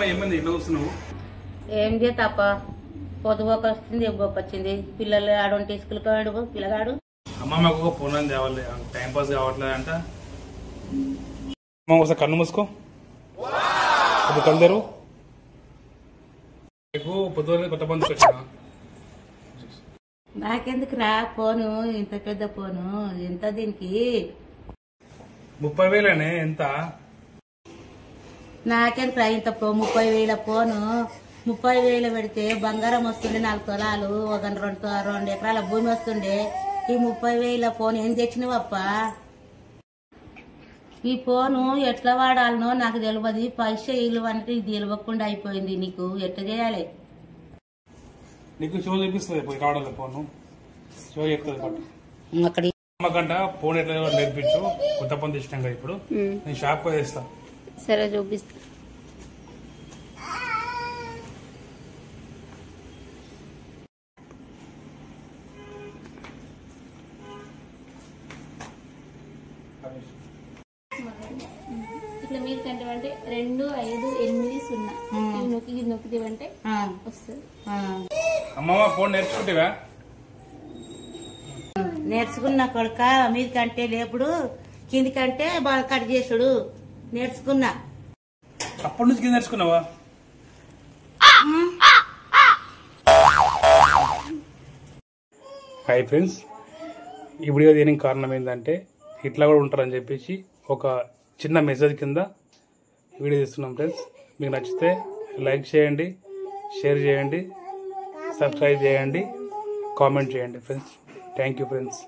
ఏమైంది ఇట్లా వస్తున్నావు? ఏం చేతప్ప పొద్దుపోక వస్తుంది ఎబ్బోక వచ్చింది. పిల్లలు ఆడుంటే స్కూల్కి వాడు పిల్లగాడు. అమ్మమ్మకు ఒక ఫోన్ అని తేవాలి, టైం పాస్ కావట్లేదంట. అమ్మ ఒకసారి కన్ను మూసుకో, ఇప్పుడు కలుదేరు. నీకు పొద్దున్న కొత్త పని వచ్చా? నాకెందుకు రా ఫోను, ఇంత పెద్ద ఫోను ఎంత దీనికి? 30,000 ఎంత? నాకెందుకు రా ఇంత 30,000 ఫోను? 30,000 పెడితే బంగారం వస్తుండే 4 తులాలు, ఒక 2 ఎకరాల భూమి వస్తుండే. ఈ 30,000 ఫోన్ ఏం తెచ్చినవప్ప? ఈ ఫోను ఎట్లా వాడాలనో నాకు తెలియదు. పైసా ఇల్లు అంటే ఇది తెలియకుండా అయిపోయింది. నీకు ఎట్లా చేయాలి? నీకు షో చూపిస్తుంది పోయి రావడం ఫోను, షో చెప్తుంది పట్టు. అక్కడ అమ్మకంట ఫోన్ ఎట్లా నేర్పించు, కొత్త పని తెచ్చినాక ఇప్పుడు నేను షాప్ వేస్తా. సరే చూపిస్తా. ఇట్లా మీరు కంటే అంటే 2 5 8 0 నొక్కితే వస్తుంది. అమ్మమ్మ ఫోన్ నేర్చుకుంటేవా? నేర్చుకున్నా కొడుక. మీదికంటే లేపుడు, కిందికంటే బాగా కట్ చేసుడు నేర్చుకున్నా. అప్పటి నుంచి కింద నేర్చుకున్నావా? హాయ్ ఫ్రెండ్స్, ఈ వీడియో దీనికి కారణం ఏంటంటే ఇట్లా కూడా ఉంటారని చెప్పేసి ఒక చిన్న మెసేజ్ కింద వీడియో తీస్తున్నాం ఫ్రెండ్స్. మీకు నచ్చితే లైక్ చేయండి, షేర్ చేయండి, సబ్స్క్రైబ్ చేయండి, కామెంట్ చేయండి ఫ్రెండ్స్. Thank you friends.